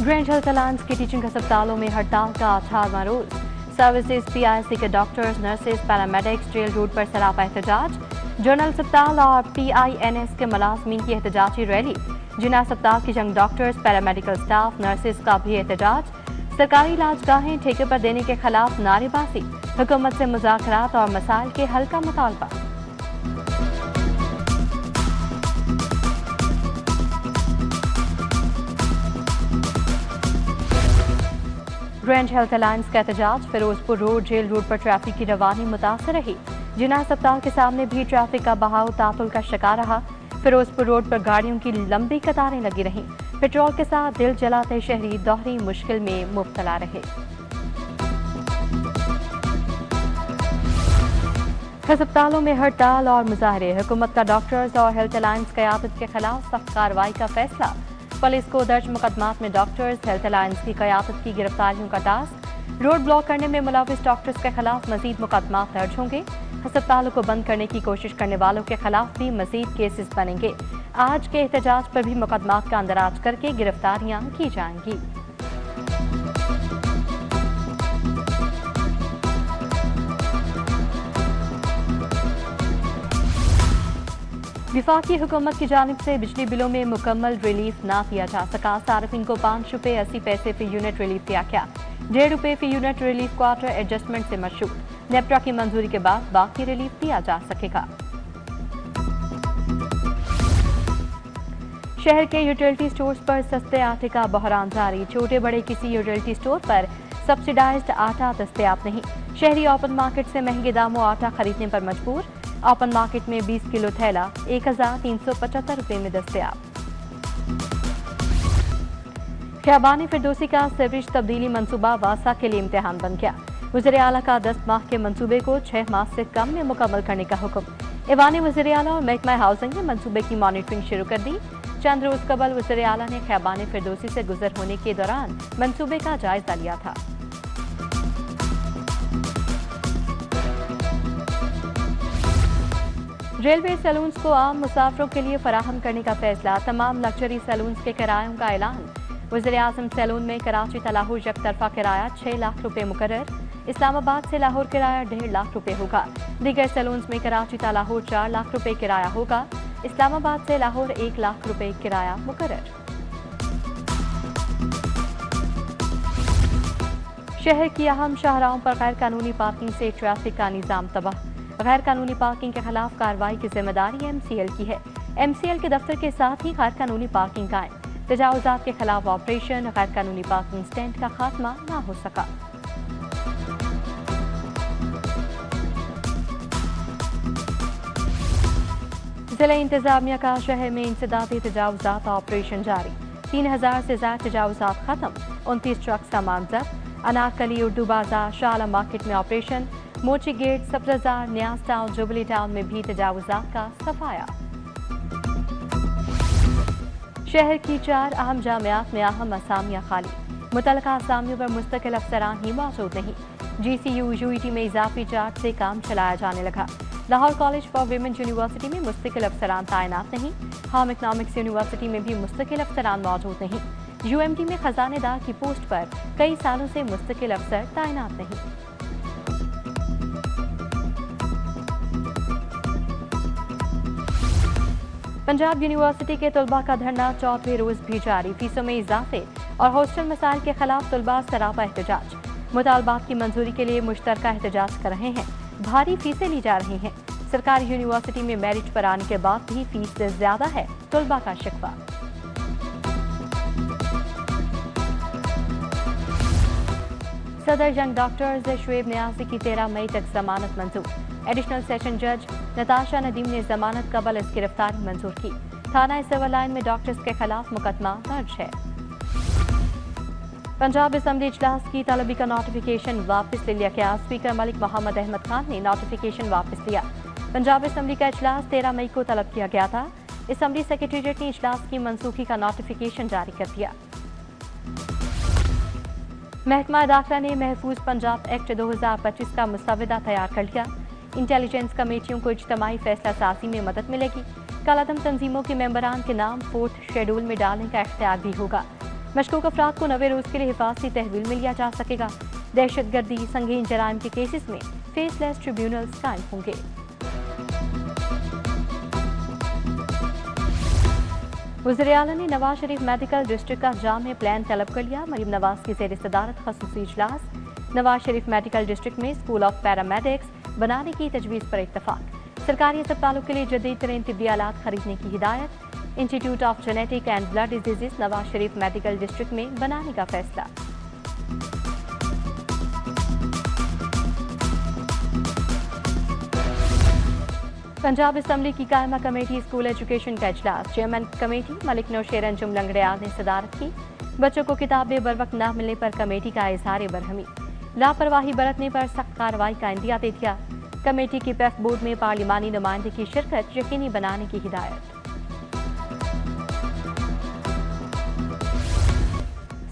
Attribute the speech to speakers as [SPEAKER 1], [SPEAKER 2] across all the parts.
[SPEAKER 1] Grand health alliance के teaching अस्पतालों में हड़ताल का 18वां रोज। सर्विसेज पीआईसी के doctors, nurses, paramedics jail road पर सरापा एहतजाज। जनरल अस्पताल और पीआईएनएस के मुलाजमीन की एहतजाजी रैली। जिना अस्पताल के young doctors, paramedical staff, nurses का भी एहतजाज। सरकारी इलाजगाहें ठेके पर देने के खिलाफ नारेबाजी। हुकूमत से मुज़ाकरात और मसाइल के हल का मुतालबा। ग्रैंड हेल्थ अलायंस का एहतजाज। फिरोजपुर रोड, जेल रोड पर ट्रैफिक की रवानी मुतासर रही। जिना अस्पताल के सामने भी ट्रैफिक का बहाव तातुल का शिकार रहा। फिरोजपुर रोड पर गाड़ियों की लंबी कतारें लगी रहीं। पेट्रोल के साथ दिल जलाते शहरी दोहरी मुश्किल में मुब्तला रहे। अस्पतालों में हड़ताल और मुजाहरे। हुकूमत का डॉक्टर्स और हेल्थ अलायंस क़यादत के खिलाफ सख्त कार्रवाई का फैसला। पुलिस को दर्ज मुकदमात में डॉक्टर्स, हेल्थ अलायंस की क़यादत की गिरफ्तारियों का टास्क। रोड ब्लॉक करने में मुलविस डॉक्टर्स के खिलाफ मजीद मुकदमात दर्ज होंगे। अस्पतालों को बंद करने की कोशिश करने वालों के खिलाफ भी मजीद केसेस बनेंगे। आज के एहतजाज पर भी मुकदमात का अंदराज करके गिरफ्तारियां की जाएंगी। विफाकी हुकूमत की जानिब से बिजली बिलों में मुकम्मल रिलीफ ना दिया जा सका। सार्फिन को 5 रुपये 80 पैसे फी यूनिट रिलीफ दिया गया। 1.5 रुपये फी यूनिट रिलीफ क्वार्टर एडजस्टमेंट से मशरूत। नेप्रा की मंजूरी के बाद बाकी रिलीफ दिया जा सकेगा। शहर के यूटिलिटी स्टोर्स पर सस्ते आटे का बहरान जारी। छोटे बड़े किसी यूटिलिटी स्टोर पर सब्सिडाइज्ड आटा दस्तयाब नहीं। शहरी ओपन मार्केट से महंगे दामों आटा खरीदने पर मजबूर। ओपन मार्केट में 20 किलो थैला 1375 रुपये में दस्तयाब। ख़ियाबान फिरदौसी का सीवरेज तब्दीली मंसूबा वासा के लिए इम्तिहान बन गया। वज़ीर आला का 10 माह के मंसूबे को 6 माह से कम में मुकम्मल करने का हुक्म। ईवान वज़ीर आला और महकमा हाउसिंग ने मंसूबे की मॉनिटरिंग शुरू कर दी। चंद रोज कबल वज़ीर आला ने ख़ियाबान फिरदौसी से गुजर होने के दौरान मंसूबे का जायजा लिया था। रेलवे सैलून्स को आम मुसाफिरों के लिए फराहम करने का फैसला। तमाम लग्जरी सैलून्स के किरायों का ऐलान। वज़ीर आज़म सैलून में कराची तलाहूर एक तरफा किराया 6 लाख रुपए मुकर्रर। इस्लामाबाद से लाहौर किराया 1.5 लाख रुपए होगा। दीगर सैलून्स में कराची तलाहूर 4 लाख रुपए किराया होगा। इस्लामाबाद से लाहौर 1 लाख रुपए किराया मुकर्रर। शहर की अहम शाहराहों पर गैर कानूनी पार्किंग से ट्रैफिक का निजाम तबाह। गैर कानूनी पार्किंग के खिलाफ कार्रवाई की जिम्मेदारी एमसीएल की है। एमसीएल के दफ्तर के साथ ही गैर कानूनी पार्किंग कायम। तजावुजात के खिलाफ ऑपरेशन। गैर कानूनी पार्किंग स्टैंड का खात्मा ना हो सका। जिला इंतजामिया का शहर में इंसदादी तजावुजात ऑपरेशन जारी। 3000 से ज्यादा तजावुजात खत्म। 29 ट्रक सामान जब्त। अनारकली, उर्दू बाजार, शाला मार्केट में ऑपरेशन। मोची गेट, सब्ज़ार, न्याज टाउन, जुबली टाउन में भी तजावुजात का सफाया। शहर की 4 अहम जामियात में अहम असामियाँ खाली। मुतलका असामियों पर मुस्तकिल अफसरान ही मौजूद नहीं। GCU UET में इजाफी चार्ज से काम चलाया जाने लगा। Lahore college for women university में मुस्तकिल अफसरान तैनात नहीं। होम इकनॉमिक्स यूनिवर्सिटी में भी मुस्तकिल अफसरान मौजूद नहीं। UMT में खजानेदार की पोस्ट पर कई सालों से मुस्तकिल अफसर तैनात नहीं। पंजाब यूनिवर्सिटी के तलबा का धरना 4वें रोज भी जारी। फीसों में इजाफे और हॉस्टल मसाइल के खिलाफ तलबा सरापा एहतजाज। मुतालबात की मंजूरी के लिए मुश्तरका एहतजाज कर रहे हैं। भारी फीसें ली जा रही हैं। सरकारी यूनिवर्सिटी में मेरिट पर आने के बाद भी फीस से ज्यादा है तलबा का शिकवा। सदर यंग डॉक्टर्स शुएब नियाजी की 13 मई तक जमानत मंजूर। एडिशनल सेशन जज नताशा नदीम ने जमानत कबल इस गिरफ्तारी मंजूर की। थाना सिविल लाइन में डॉक्टर्स के खिलाफ मुकदमा दर्ज है। पंजाब असम्बली इजलास की तलबी का नोटिफिकेशन वापस ले लिया गया। स्पीकर मलिक मोहम्मद अहमद खान ने नोटिफिकेशन वापस लिया। पंजाब असम्बली का इजलास 13 मई को तलब किया गया था। असम्बली सेक्रेटेरिएट ने इजलास की मनसूखी का नोटिफिकेशन जारी कर दिया। महकमा दाखिला ने महफूज पंजाब एक्ट 2025 का मुसवदा तैयार कर लिया। इंटेलिजेंस कमेटियों को इज्तिमाई फैसला साजी में मदद मिलेगी। कालादम तंजीमों के मेंबरान के नाम 4th शेड्यूल में डालने का इख्तियार भी होगा। مشکوک افراد کو 90 روز کے لیے حفاظتی تحویل میں لیا جا سکے گا۔ دہشت گردی سنگین جرائم کے کیسز میں فیس لیس ٹریبیونلز قائم ہوں گے۔ وزیر اعلیٰ نے نواز شریف میڈیکل ڈسٹرکٹ کا جامع پلان طلب کر لیا۔ مریم نواز کی زیر صدارت خصوصی اجلاس۔ نواز شریف میڈیکل ڈسٹرکٹ میں اسکول آف پیرامیڈکس بنانے کی تجویز پر اتفاق۔ سرکاری اسپتالوں کے لیے جدید ترین طبی آلات خریدنے کی ہدایت۔ Institute of genetic and blood diseases Nawaz Sharif medical district میں بنانے کا فیصلہ۔ پنجاب اسمبلی کی قائمہ کمیٹی اسکول ایجوکیشن کا اجلاس۔ چیئرمین کمیٹی ملک نور انجم لنگڑیال نے صدارت کی۔ بچوں کو کتابیں بروقت نہ ملنے پر کمیٹی کا اظہار برہمی۔ لاپرواہی برتنے پر سخت کارروائی کا عندیہ دے دیا۔ کمیٹی کی پیف بورڈ میں پارلیمانی نمائندے کی شرکت یقینی بنانے کی ہدایت۔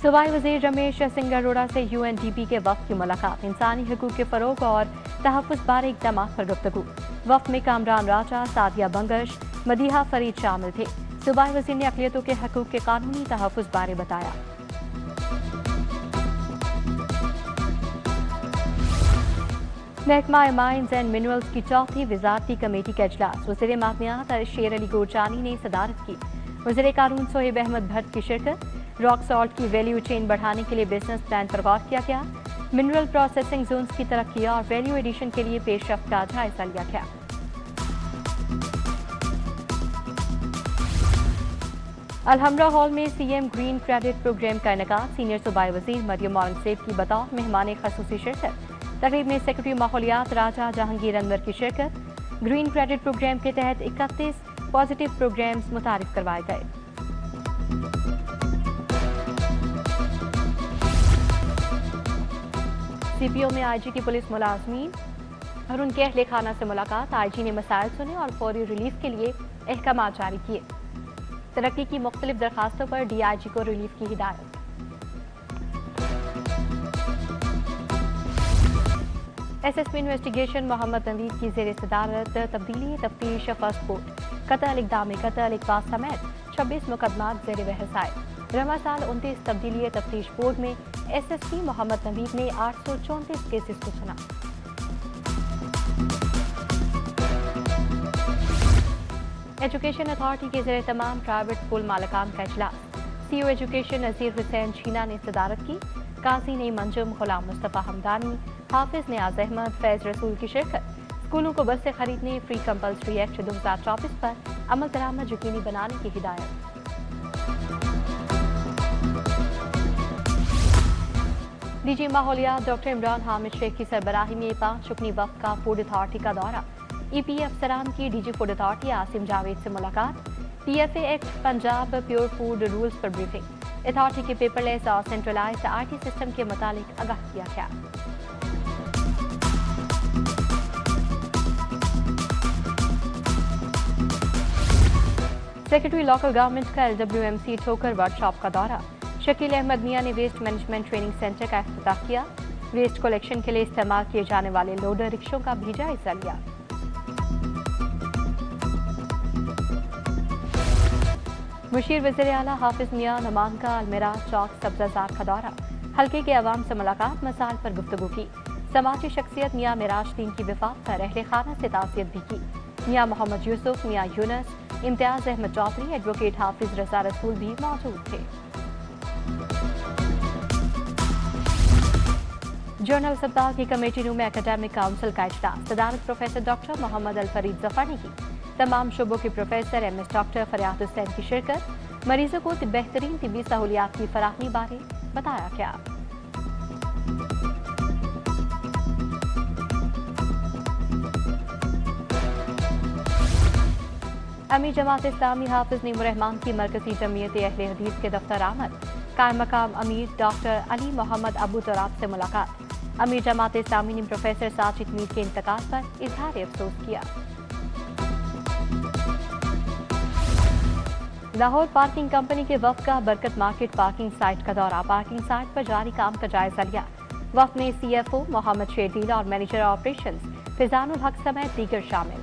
[SPEAKER 1] صوبائی وزیر رمیش سنگھ اروڑا سے UNDP کے وفد کی ملاقات۔ انسانی حقوق کے فروغ اور تحفظ بارے اقدامات پر گفتگو۔ وفد میں کامران راجہ، سعدیہ بنگش، مدیحہ فرید شامل تھے۔ صوبائی وزیر نے اقلیتوں کے حقوق کے قانونی تحفظ بارے بتایا۔ محکمہ مائنز اینڈ منرلز کی چوتھی وزارتی کمیٹی کا اجلاس۔ وزیر معدنیات شیر علی گورجانی نے صدارت کی۔ وزیر قانون صہیب احمد بھٹ کی شرکت۔ راک سالٹ کی ویلیو چین بڑھانے کے لیے بزنس پلان پر غور کیا گیا۔ منرل پروسیسنگ زونز کی ترقی اور ویلیو ایڈیشن کے لیے پیش رفت کا جائزہ لیا گیا۔ الحمرہ ہال میں CM گرین کریڈٹ پروگرام کا انعقاد۔ سینئر صوبائی وزیر مریم اورنگزیب کی بطور مہمان خصوصی شرکت۔ تقریب میں سیکرٹری ماحولیات راجہ جہانگیر انور کی شرکت۔ گرین کریڈٹ پروگرام کے تحت 31 پازیٹیو پروگرامز متعارف کروائے گئے۔ CPO میں IG کی پولیس ملازمین اور ان کے اہل خانہ سے ملاقات۔ IG نے مسائل سنے اور فوری ریلیف کے لیے احکامات جاری کیے۔ ترقی کی مختلف درخواستوں پر DIG کو ریلیف کی ہدایت۔ SSP انویسٹیگیشن محمد نوید کی زیر صدارت تبدیلی تفتیش فرسٹ کوٹ۔ قتل، اقدام قتل، اغوا سمیت 26 مقدمات زیر بحث آئے۔ رواں سال 29 تبدیلی تفتیش بورڈ میں SSP محمد نوید نے 834 کیسز کو سنا۔ ایجوکیشن اتھارٹی کے زیر تمام پرائیویٹ اسکول مالکان کا اجلاس۔ CEO ایجوکیشن نذیر حسین چھینا نے صدارت کی۔ قاضی نعیم انجم، غلام مصطفیٰ حمدانی، حافظ نیاز احمد، فیض رسول کی شرکت۔ اسکولوں کو بسیں خریدنے فری کمپلسری ایکٹ 2024 پر عمل درآمد یقینی بنانے کی ہدایت۔ DG ماحولیات ڈاکٹر عمران حامد شیخ کی سربراہی میں 5 رکنی وفد کا فوڈ اتھارٹی کا دورہ۔ EPA افسران کی DG food authority Asim Javed سے ملاقات۔ PFA act Punjab pure food rules پر بریفنگ۔ اتھارٹی کے پیپر لیس اور سینٹرلائزڈ IT سسٹم کے متعلق آگاہ کیا گیا۔ سیکرٹری لوکل گورنمنٹ کا LWMC ٹھوکر ورکشاپ کا دورہ۔ شکیل احمد میاں نے ویسٹ مینجمنٹ ٹریننگ سینٹر کا افتتاح کیا۔ ویسٹ کلیکشن کے لیے استعمال کیے جانے والے لوڈر رکشوں کا بھی جائزہ لیا۔ مشیر وزیر اعلیٰ حافظ میاں نعمان کا المراج چوک سبزہ کا دورہ۔ حلقے کے عوام سے ملاقات، مسائل پر گفتگو کی۔ سماجی شخصیت میاں معراج الدین کی وفات پر اہل خانہ سے تعزیت بھی کی۔ میاں محمد یوسف، میاں یونس، امتیاز احمد چودھری، ایڈوکیٹ حافظ رضا رسول بھی موجود تھے۔ جنرل اسپتال کی کمیٹی روم میں اکیڈیمک کونسل کا اجلاس۔ صدارت پروفیسر ڈاکٹر محمد الفرید ظفر نے کی۔ تمام شعبوں کے پروفیسر MS ڈاکٹر فریاد حسین کی شرکت۔ مریضوں کو بہترین طبی سہولیات کی فراہمی بارے بتایا گیا۔ امیر جماعت اسلامی حافظ نعیم الرحمان کی مرکزی جمعیت اہل حدیث کے دفتر آمد۔ قائم مقام امیر ڈاکٹر علی محمد ابو تراب سے ملاقات۔ امیر جماعت اسلامی نے پروفیسر ساجد میر کے انتقال پر اظہار افسوس کیا۔ لاہور پارکنگ کمپنی کے وفد کا برکت مارکیٹ پارکنگ سائٹ کا دورہ۔ پارکنگ سائٹ پر جاری کام کا جائزہ لیا۔ وفد میں CFO محمد شیردیل اور مینیجر آپریشنز فیضان الحق سمیت دیگر شامل۔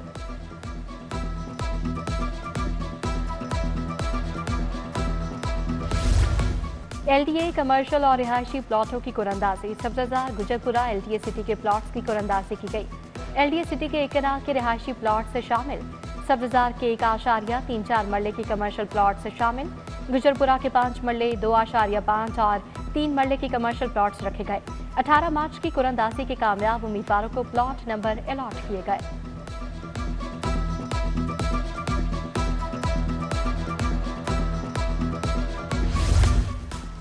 [SPEAKER 1] LDA कमर्शियल और रिहायशी प्लॉटों की कुरंदाजी। सब्जाजार गुजरपुरा LDA सिटी के प्लॉट्स की कुरंदाजी की गई। LDA सिटी के एक कनाल के रिहायशी प्लॉट से शामिल सब्जाजार के 1.34 मरले की कमर्शियल प्लॉट से शामिल गुजरपुरा के 5 मरले 2.5 और 3 मरले की कमर्शियल प्लॉट्स रखे गए। 18 मार्च की कुरंदाजी के कामयाब उम्मीदवारों को प्लॉट नंबर अलॉट किए गए।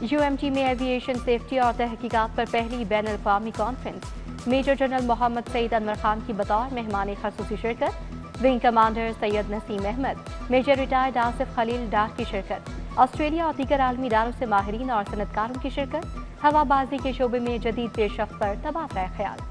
[SPEAKER 1] UMT में एविएशन सेफ्टी और तहकीकात पर पहली बैन अवी conference. Major general Mohammad Saeed Anwar Khan की बतौर मेहमान खसूसी शिरकत। Wing commander Syed Naseem Ahmed, major retired Asif Khalil Dar की शिरकत। ऑस्ट्रेलिया और दीगर आलमी इदारों से माहिरीन और सनतकारों की शिरकत। हवाबाजी के शोबे में जदीद पेशरफ्त पर तबादला ख्याल।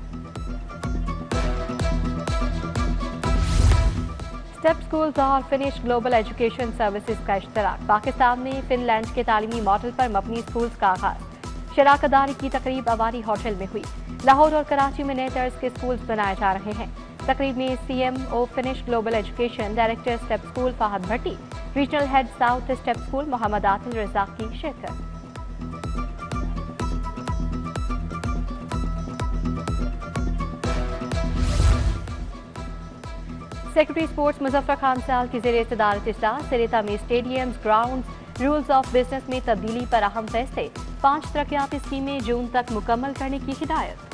[SPEAKER 1] स्टेप स्कूल्स और फिनिश ग्लोबल एजुकेशन सर्विसेज का इश्तराक। पाकिस्तान में फिनलैंड के तालीमी मॉडल पर मबनी स्कूल्स का आगाज। शराकतदारी की तकरीब अवारी होटल में हुई। लाहौर और कराची में नए तर्ज के स्कूल्स बनाए जा रहे हैं। तकरीब में CMO Finnish global education director step school Fahad Bhatti, regional head south step school Mohammad Adil Razzaq की शिरकत। सेक्रेटरी स्पोर्ट्स मुजफ्फर खान साल की ज़ेरे सदारत इजलास। सरेता में stadiums, grounds, rules of business में तब्दीली पर अहम फैसले। 5 तरक्याती स्कीमें जून तक मुकम्मल करने की हिदायत।